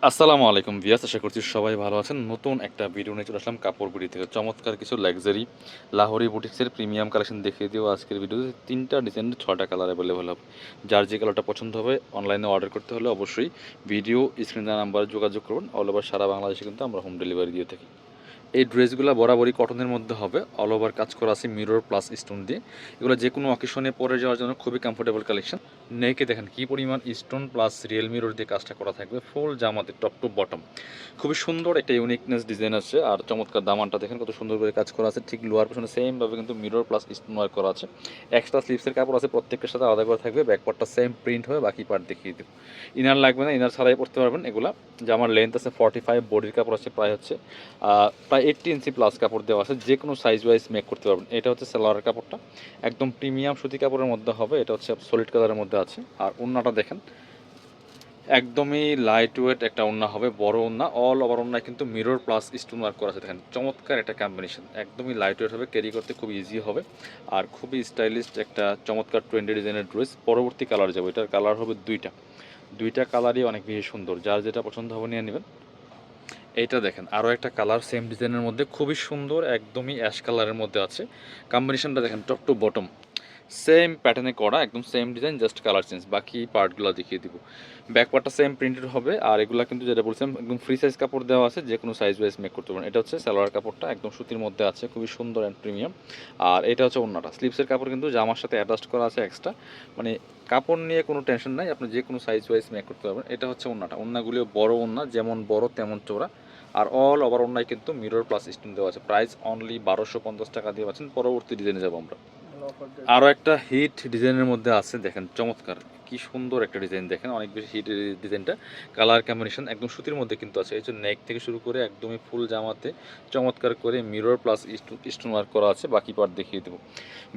আসসালামু আলাইকুম ভিউয়ার্স, আশা করছি সবাই ভালো আছেন। নতুন একটা ভিডিও নিয়ে চলে আসলাম কাপড় বিডি থেকে। চমৎকার কিছু লাক্সারি লাহোরি বুটিক্সের প্রিমিয়াম কালেকশন দেখিয়ে দিও আজকের ভিডিওতে। 3টা ডিজাইনের 6টা কালার অ্যাভেলেবল হবে। যার যে কালারটা পছন্দ হবে অনলাইনে অর্ডার করতে হলে অবশ্যই ভিডিও স্ক্রিন দেওয়া নাম্বারে যোগাযোগ করুন। অল ওভার সারা বাংলাদেশে কিন্তু আমরা হোম ডেলিভারি দিয়ে থাকি। এই ড্রেসগুলো বরাবরই কটনের মধ্যে হবে, অল ওভার কাজ করা আছে মিরর প্লাস স্টোন দিয়ে। এগুলো যে কোনো অকেশনে পরে যাওয়ার জন্য খুবই কমফোর্টেবল কালেকশন। নেকে দেখেন কি পরিমাণ স্টোন প্লাস রিয়েল মিরর দিয়ে কাজটা করা থাকবে ফুল জামাতে টপ টু বটম। খুবই সুন্দর একটা ইউনিকনেস ডিজাইন আছে, আর চমৎকার দামানটা দেখেন কত সুন্দর করে কাজ করা আছে। ঠিক লোয়ার পেছনে সেমভাবে কিন্তু মিরর প্লাস স্টোন ওয়ার্ক করা আছে। এক্সট্রা স্লিভসের কাপড় আছে, প্রত্যেকটার সাথে আলাদা করে থাকবে। ব্যাক পার্টটা সেম প্রিন্ট হয়ে বাকি পার্ট দেখিয়ে দেবো। ইনার লাগবে না, ইনার ছাড়াই পড়তে পারবেন এগুলা। জামার লেন্থ আছে 45, বডির কাপড় আছে প্রায় 80 ইঞ্চি প্লাস কাপড় দেওয়া আছে, যে কোনো সাইজ ওয়াইজ মেক করতে পারবেন। এটা হচ্ছে সালোয়ারের কাপড়টা, একদম প্রিমিয়াম সুতি কাপড়ের মধ্যে হবে। এটা হচ্ছে সলিড কালারের মধ্যে আছে। আর ওড়নাটা দেখেন একদমই লাইট ওয়েট একটা ওড়না হবে, বড় ওড়না। অল ওভার ওড়নায় কিন্তু মিরর প্লাস স্টোন ওয়ার্ক করা আছে। দেখেন চমৎকার একটা কম্বিনেশন, একদমই লাইট ওয়েট হবে, ক্যারি করতে খুব ইজি হবে। আর খুবই স্টাইলিশ একটা চমৎকার ট্রেন্ডি ডিজাইনের ড্রেস। পরবর্তী কালার যাবে, এটার কালার হবে দুইটা কালারই অনেক বেশি সুন্দর। যার যেটা পছন্দ হবে নিয়ে নেবেন। এইটা দেখেন আরও একটা কালার সেম ডিজাইনের মধ্যে খুবই সুন্দর, একদমই অ্যাশ কালারের মধ্যে আছে। কম্বিনেশনটা দেখেন টপ টু বটম সেম প্যাটার্নে করা, একদম same design, just colour change. বাকি পার্টগুলো দেখিয়ে দিব। ব্যাক পার্টটা সেম প্রিন্টেড হবে। আর এগুলো কিন্তু যেটা বলছিলাম একদম ফ্রি সাইজ কাপড় দেওয়া আছে, যে কোনো সাইজ ওয়াইজ মেক করতে পারেন। এটা হচ্ছে সালোয়ার কাপড়টা, একদম সুতির মধ্যে আছে, খুবই সুন্দর অ্যান্ড প্রিমিয়াম। আর এটা হচ্ছে ওড়নাটা, স্লিভসের কাপড় কিন্তু জামার সাথে অ্যাডজাস্ট করা আছে এক্সট্রা। মানে কাপড় নিয়ে কোনো টেনশন নাই, আপনি যে কোনো সাইজ ওয়াইজ মেক করতে পারবেন। এটা হচ্ছে ওড়নাটা, ওড়নাগুলিও বড় ওড়না, যেমন বড় তেমন চওড়া। আর অল ওভার ওড়নায় কিন্তু মিরর প্লাস স্টোন দেওয়া আছে। প্রাইস অনলি 1250 টাকা দিয়ে পাচ্ছেন। পরবর্তী ডিজাইনে যাবো আমরা। আরও একটা হিট ডিজাইনের মধ্যে আছে, দেখেন চমৎকার কি সুন্দর একটা ডিজাইন। দেখেন অনেক বেশি হিট ডিজাইনটা, কালার কম্বিনেশন একদম সুতির মধ্যে কিন্তু আছে। এই জন্য নেক থেকে শুরু করে একদমই ফুল জামাতে চমৎকার করে মিরর প্লাস স্টোন ওয়ার্ক করা আছে। বাকি পার্ট দেখিয়ে দেবো।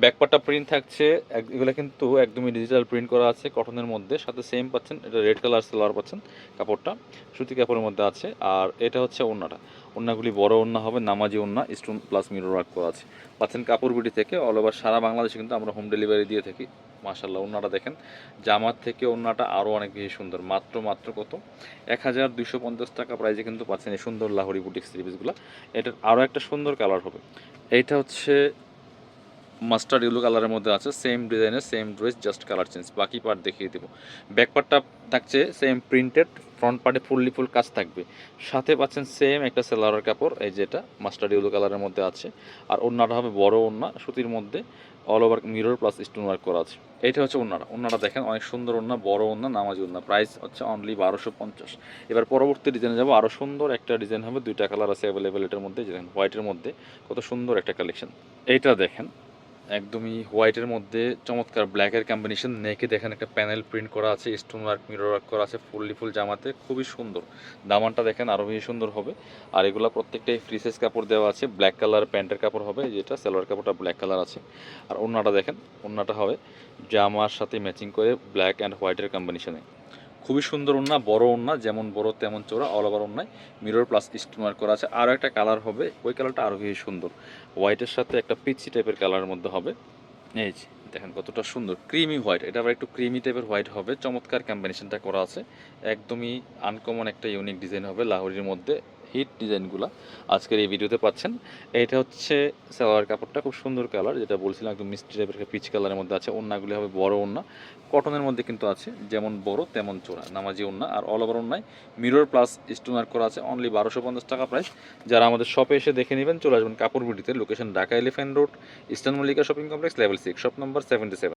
ব্যাকপার্টটা প্রিন্ট থাকছে, এগুলো কিন্তু একদমই ডিজিটাল প্রিন্ট করা আছে কটনের মধ্যে। সাথে সেম পাচ্ছেন, এটা রেড কালার সালোয়ার পাচ্ছেন, কাপড়টা সুতি কাপড়ের মধ্যে আছে। আর এটা হচ্ছে ওড়নাটা, ওড়নাগুলি বড় ওড়না হবে, নামাজি ওড়না, স্টোন প্লাস মিরর ওয়ার্ক করা আছে। পাচ্ছেন কাপড় বিডি থেকে। অল ওভার সারা বাংলাদেশে কিন্তু আমরা হোম ডেলিভারি দিয়ে থাকি। মাশাল্লাহ ওড়নাটা দেখেন, জামার থেকে ওড়নাটা আরও অনেক বেশি সুন্দর। মাত্র কত 1250 টাকা প্রাইজে কিন্তু পাচ্ছেন এই সুন্দর লাহোরি বুটিক্স সিরিজগুলো। এটার আরও একটা সুন্দর কালার হবে, এইটা হচ্ছে মাস্টার্ড ইয়েলো কালারের মধ্যে আছে। সেম ডিজাইনের same dress, just colour change. বাকি পার্ট দেখিয়ে দেবো। ব্যাক পার্টটা থাকছে সেম প্রিন্টেড, ফ্রন্ট পার্টে ফুল কাজ থাকবে। সাথে পাচ্ছেন সেম একটা সেলারের কাপড়, এই যেটা মাস্টার্ড ইয়েলো কালারের মধ্যে আছে। আর ওড়নাটা হবে বড় ওড়না সুতির মধ্যে, all over mirror plus stone work করা আছে। এইটা হচ্ছে ওড়নাটা দেখেন অনেক সুন্দর ওড়না, বড় ওড়না, নামাজি ওড়না। প্রাইস হচ্ছে অনলি 1250। এবার পরবর্তী ডিজাইনে যাবো। আরও সুন্দর একটা ডিজাইন হবে, দুইটা কালার আছে অ্যাভেলেবেল এটার মধ্যে। দেখেন হোয়াইটের মধ্যে কত সুন্দর একটা কালেকশন। এইটা দেখেন একদমই হোয়াইটের মধ্যে চমৎকার ব্ল্যাকের কম্বিনেশন। নেকে দেখেন একটা প্যানেল প্রিন্ট করা আছে, স্টোন ওয়ার্ক মিরর ওয়ার্ক করা আছে, ফুল জামাতে খুবই সুন্দর। দামানটা দেখেন আরও বেশি সুন্দর হবে। আর এগুলো প্রত্যেকটাই ফ্রি সাইজ কাপড় দেওয়া আছে। ব্ল্যাক কালার প্যান্টের কাপড় হবে, যেটা সালোয়ার কাপড়টা ব্ল্যাক কালার আছে। আর ওড়নাটা দেখেন, ওড়নাটা হবে জামার সাথে ম্যাচিং করে ব্ল্যাক অ্যান্ড হোয়াইটের কম্বিনেশনে। খুবই সুন্দর ওড়না, বড় ওড়না, যেমন বড় তেমন চওড়া। অল ওভার ওড়নায় মিরর প্লাস স্টোন ওয়ার্ক করা আছে। আরও একটা কালার হবে, ওই কালারটা আরও বেশি সুন্দর, হোয়াইটের সাথে একটা পিচি টাইপের কালারের মধ্যে হবে। এই যে দেখেন কতটা সুন্দর ক্রিমি হোয়াইট, এটা আবার একটু ক্রিমি টাইপের হোয়াইট হবে। চমৎকার কম্বিনেশনটা করা আছে, একদমই আনকমন একটা ইউনিক ডিজাইন হবে লাহোরির মধ্যে। হিট ডিজাইনগুলো আজকের এই ভিডিওতে পাচ্ছেন। এটা হচ্ছে সালোয়ার কাপড়টা, খুব সুন্দর কালার, যেটা বলছিলাম একদম মিষ্টি টাইপের পিচ কালারের মধ্যে আছে। ওড়নাগুলি হবে বড় ওড়না, কটনের মধ্যে কিন্তু আছে, যেমন বড় তেমন চোরা, নামাজি ওড়না। আর অল ওভার ওড়নায় মিরর প্লাস স্টোন ওয়ার্ক করা আছে। অনলি 1250 টাকা প্রাইস। যারা আমাদের শপে এসে দেখে নেবেন চলে আসবেন কাপড় বিডিতে, location Dhaka elephant road, eastern Mallika shopping complex, level 6, shop number 77।